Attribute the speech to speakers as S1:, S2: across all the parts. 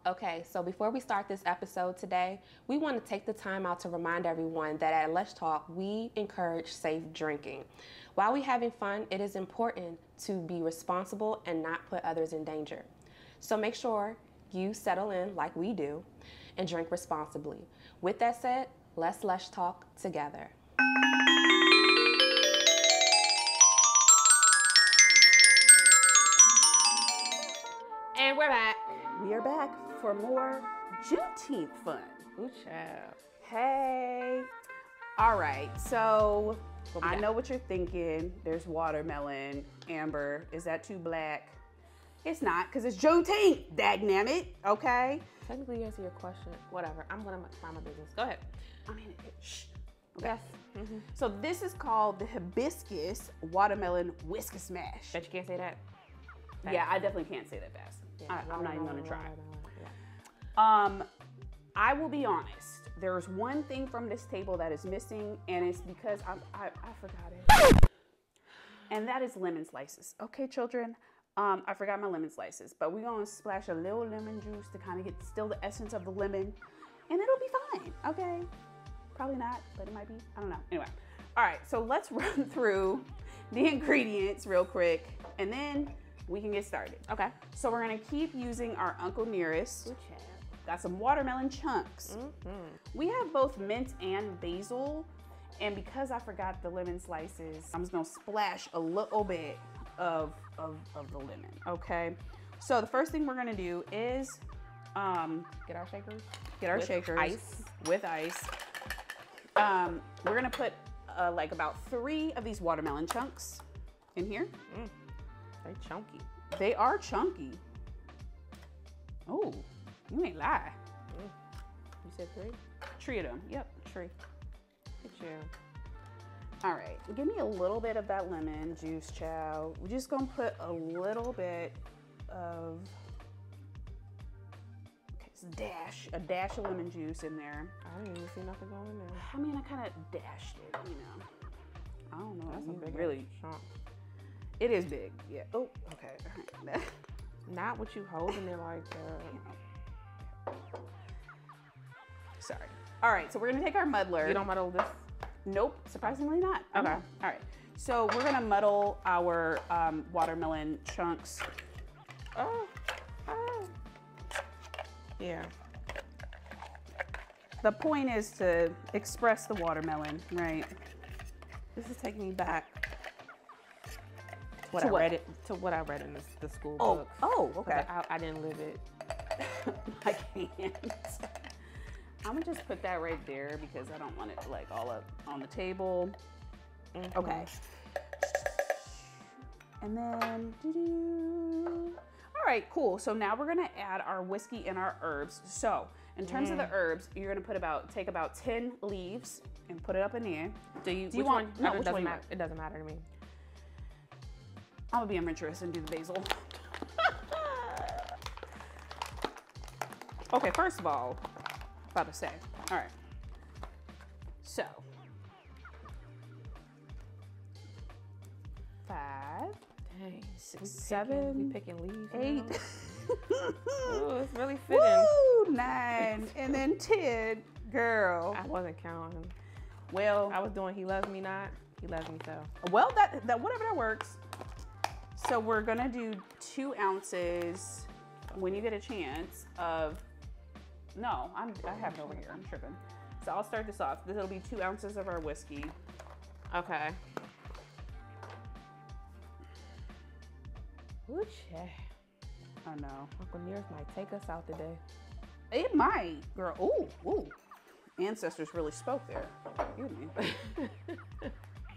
S1: Okay, so before we start this episode today, we want to take the time out to remind everyone that at Let's Talk, we encourage safe drinking. While we're having fun, it is important to be responsible and not put others in danger. So make sure you settle in like we do and drink responsibly. With that said, let's talk together. And we're back.
S2: We are back for more Juneteenth fun.
S1: Ooh, child.
S2: Hey. All right, so I know what you're thinking. There's watermelon. Amber, is that too black? It's not, because it's Juneteenth, dagnammit, okay?
S1: Technically, answer your question. Whatever. I'm going to mind my business. Go ahead.
S2: I mean, shh. Okay. Yes. So this is called the Hibiscus Watermelon Whiskey Smash.
S1: Bet you can't say that?
S2: Yeah, I definitely can't say that fast. Yeah, I'm not even going to try.
S1: Yeah.
S2: I will be honest. There's one thing from this table that is missing, and it's because I forgot it. And that is lemon slices. Okay, children, I forgot my lemon slices, but we're going to splash a little lemon juice to kind of get still the essence of the lemon, and it'll be fine, okay? Probably not, but it might be. I don't know. Anyway, all right, so let's run through the ingredients real quick, and then we can get started.
S1: Okay.
S2: So we're gonna keep using our Uncle Nearest. Got some watermelon chunks. We have both mint and basil. And because I forgot the lemon slices, I'm just gonna splash a little bit of the lemon, okay? So the first thing we're gonna do is
S1: Get our shakers.
S2: get our
S1: With
S2: shakers.
S1: ice.
S2: With ice. We're gonna put like about 3 of these watermelon chunks in here.
S1: They're chunky.
S2: They are chunky. Oh, you ain't lie.
S1: You said 3?
S2: 3 of them. Yep, 3.
S1: Good you.
S2: All right, give me a little bit of that lemon juice, child. We're just gonna put a little bit of, okay, it's a dash of lemon juice in there.
S1: I didn't even see nothing going in there.
S2: I mean, I kind of dashed it, you know. I don't know.
S1: That's a big
S2: really
S1: chunk.
S2: It is big, yeah. Oh, okay. All right.
S1: Not what you holding it like that.
S2: Sorry. All right, so we're gonna take our muddler.
S1: You don't muddle this?
S2: Nope, surprisingly not.
S1: Okay.
S2: All right, so we're gonna muddle our watermelon chunks.
S1: Oh. Yeah.
S2: The point is to express the watermelon, right?
S1: This is taking me back
S2: To what?
S1: to what I read in the school
S2: Oh,
S1: book.
S2: oh, okay.
S1: I didn't live it.
S2: I can't. I'm gonna just put that right there because I don't want it like all up on the table. Okay. And then, all right, cool. So now we're gonna add our whiskey and our herbs. So in terms of the herbs, you're gonna take about 10 leaves and put it up in there.
S1: Do you
S2: want?
S1: one?
S2: No,
S1: it
S2: which
S1: doesn't
S2: one you
S1: matter.
S2: want?
S1: It doesn't matter to me.
S2: I'm gonna be adventurous and do the basil. Okay, first of all, about to say, all right. So, 5,
S1: Dang.
S2: 6, 7,
S1: We picking leaves.
S2: 8.
S1: Ooh, it's really fitting.
S2: Woo, 9, and then 10, girl.
S1: I wasn't counting.
S2: Well,
S1: I was doing He Loves Me Not. He Loves Me So.
S2: well, that whatever that works. So we're gonna do 2 ounces when you get a chance of. No, I have it over here. I'm tripping. So I'll start this off. This will be 2 ounces of our whiskey.
S1: Okay. Ooh, child.
S2: I know.
S1: Uncle Nearest might take us out today.
S2: It might, girl. Ooh, ooh. Ancestors really spoke there. Excuse me.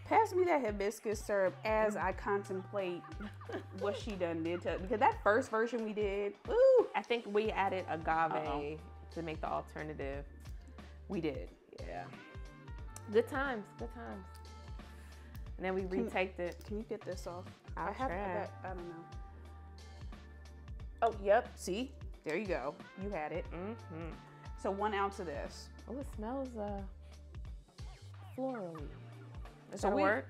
S2: Pass me that hibiscus syrup as I contemplate what she done did to, because that first version we did, ooh.
S1: I think we added agave to make the alternative.
S2: We did.
S1: Yeah. Good times. Good times. And then we retaked it.
S2: Can you get this off?
S1: I'll try.
S2: I don't know. Oh, yep. See? There you go. You had it. So 1 ounce of this.
S1: Oh, it smells florally. Is
S2: So
S1: that a word?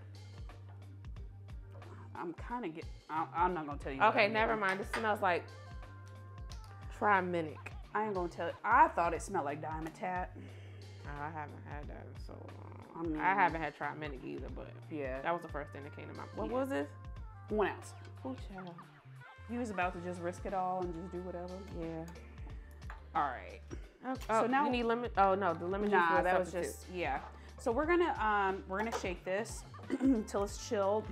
S2: I'm kind of I'm not gonna tell you.
S1: Okay, never mind. It smells like Try Minnick.
S2: I ain't gonna tell you. I thought it smelled like Dimetap.
S1: I haven't had that in so long. I haven't had Try Minnick either, but
S2: yeah,
S1: that was the first thing that came to mind. What was this?
S2: 1 ounce.
S1: Oh, child.
S2: He was about to just risk it all and just do whatever.
S1: Yeah.
S2: All right.
S1: Okay.
S2: So now
S1: you need lemon. Oh no, the lemon juice.
S2: Nah, that was just So we're gonna shake this until it's chilled,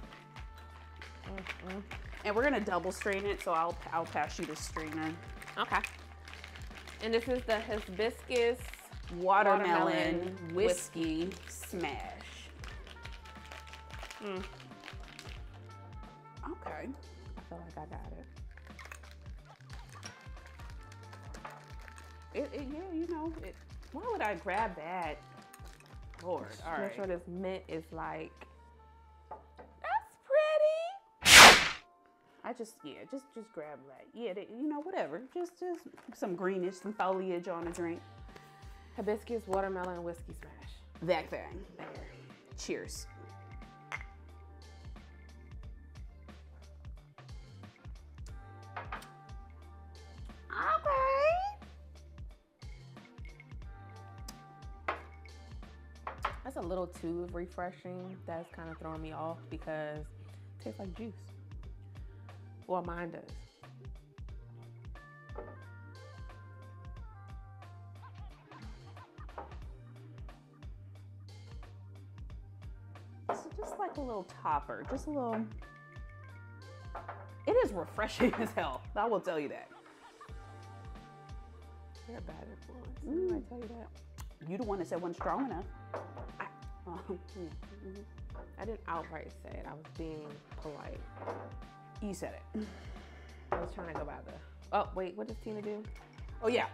S2: and we're gonna double strain it. So I'll pass you the strainer.
S1: Okay. And this is the Hibiscus
S2: Watermelon Whiskey Smash. Okay.
S1: I feel like I got it.
S2: Why would I grab that? Lord, all right.
S1: Make sure this mint is like, that's pretty.
S2: I just grab that. Yeah, whatever. Just some greenish, some foliage on the drink.
S1: Hibiscus Watermelon Whiskey Smash.
S2: That thing. There. Cheers.
S1: That's a little too refreshing. That's kind of throwing me off because it tastes like juice. Well, mine does.
S2: So just like a little topper, just a little. It is refreshing as hell. I will tell you that.
S1: You're a bad influence. I tell you that.
S2: You the one that said wasn't strong enough.
S1: I didn't outright say it. I was being polite.
S2: You said it.
S1: I was trying to go by the. Oh wait, what does Tina do?
S2: Oh yeah.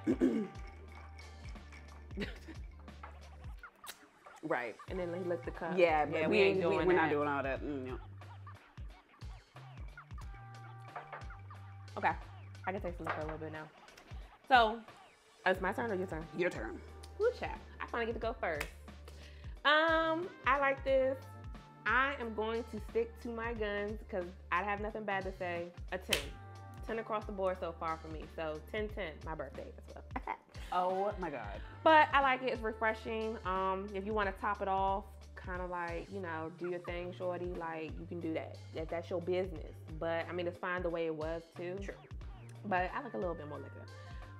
S2: Right.
S1: And then he licked the cup.
S2: Yeah, but we ain't doing. We're not doing all that. No.
S1: Okay, I can taste the liquor a little bit now. So, it's my turn or your turn?
S2: Your turn.
S1: Woo child. I finally get to go first. I like this. I am going to stick to my guns because I have nothing bad to say. A 10. 10 across the board so far for me. So 10-10, my birthday as well.
S2: Oh my God.
S1: But I like it. It's refreshing. If you want to top it off, kind of like, do your thing, shorty, like you can do that. That's your business. But I mean, it's fine the way it was too.
S2: Sure.
S1: But I like a little bit more liquor.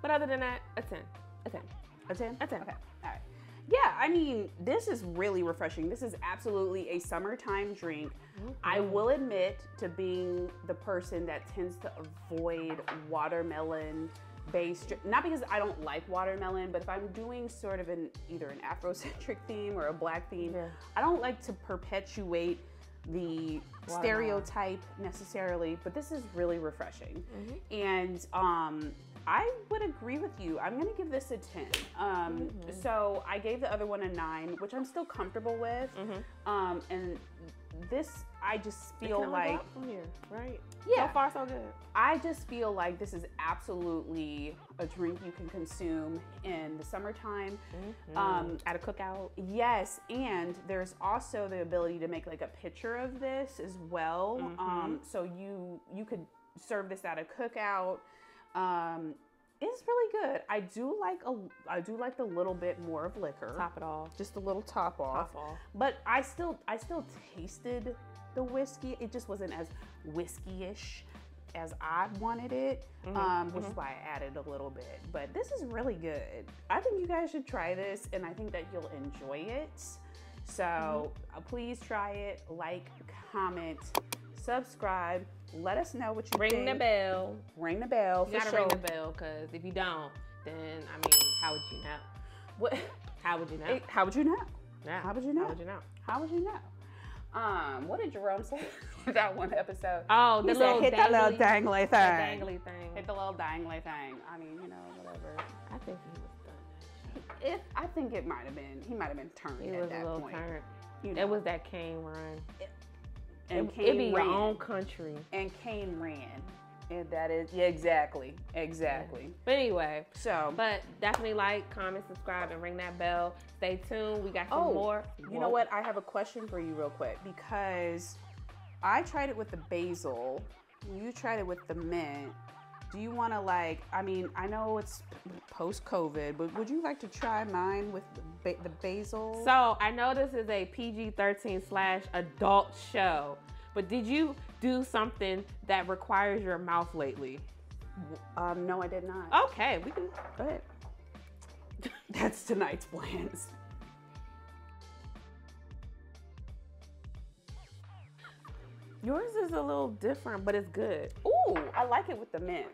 S1: But other than that, a 10. A 10.
S2: A 10?
S1: A 10.
S2: Okay. All right. Yeah, I mean, this is really refreshing. This is absolutely a summertime drink. Mm-hmm. I will admit to being the person that tends to avoid watermelon-based, not because I don't like watermelon, but if I'm doing sort of either an Afrocentric theme or a Black theme, I don't like to perpetuate the stereotype necessarily, but this is really refreshing. Mm-hmm. And I would agree with you. I'm gonna give this a 10. So I gave the other one a 9, which I'm still comfortable with. Mm-hmm. And this, I just feel like
S1: from here, right?
S2: Yeah.
S1: So far, so good.
S2: I just feel like this is absolutely a drink you can consume in the summertime. Mm-hmm.
S1: At a cookout.
S2: Yes, and there's also the ability to make like a pitcher of this as well. Mm-hmm. So you could serve this at a cookout. It's really good. I do like the little bit more of liquor.
S1: Top it off.
S2: Just a little top off. But I still tasted the whiskey. It just wasn't as whiskey-ish as I wanted it, which is why I added a little bit. But this is really good. I think you guys should try this, and I think that you'll enjoy it. So please try it. Like, comment, subscribe. Let us know what you think.
S1: Ring the bell.
S2: Ring the bell.
S1: You gotta ring the bell, because if you don't, then, I mean, how would you know?
S2: What?
S1: How would you know?
S2: How would you know?
S1: Yeah.
S2: How would you know?
S1: How would you know?
S2: How would you know? What did Jerome say that one episode?
S1: Oh,
S2: he said, hit that little dangly thing.
S1: That dangly thing.
S2: Hit the little dangly thing. I mean, whatever.
S1: I think he was done.
S2: I think it might have been. He might have been turned
S1: he
S2: at
S1: was
S2: that
S1: a little
S2: point.
S1: Turned. It was that Kane run.
S2: And
S1: Kane it'd be ran. Your own country.
S2: And Kane ran. And that is, yeah, exactly. Yeah.
S1: But anyway, but definitely like, comment, subscribe, and ring that bell. Stay tuned. We got some more.
S2: You know what? I have a question for you real quick, because I tried it with the basil. You tried it with the mint. Do you want to like, I mean, I know it's post-COVID, but would you like to try mine with the basil?
S1: So I know this is a PG-13/adult show, but did you do something that requires your mouth lately?
S2: No, I did not.
S1: Okay, we can go ahead.
S2: That's tonight's plans.
S1: Yours is a little different, but it's good.
S2: Ooh, I like it with the mint.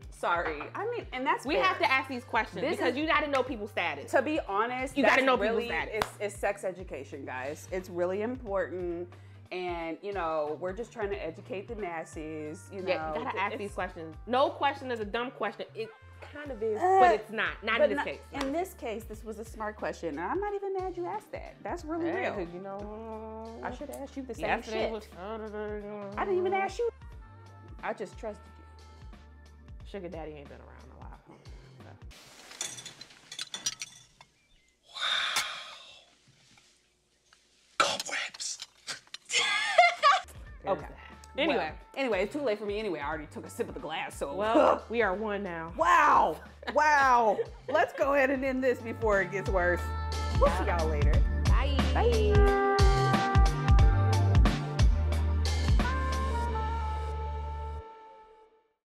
S2: Sorry, I mean, and that's
S1: We
S2: fair.
S1: have to ask these questions because you got to know people's status.
S2: To be honest,
S1: You gotta know
S2: really,
S1: people's status.
S2: It's sex education, guys. It's really important. And, you know, we're just trying to educate the masses, you know.
S1: Yeah, you got to ask these questions. No question is a dumb question. It kind of is, but it's not. Not in this case.
S2: In this case, this was a smart question. And I'm not even mad you asked that. That's really real.
S1: Because, you know,
S2: I should have asked you the same shit.
S1: Was,
S2: I didn't even ask you. I just trusted you.
S1: Sugar Daddy ain't been around a lot.
S3: Cobwebs.
S2: Okay.
S1: Anyway.
S2: Anyway, it's too late for me anyway. I already took a sip of the glass, so.
S1: Well, we are one now.
S2: Wow. Wow. Let's go ahead and end this before it gets worse. We'll see y'all later.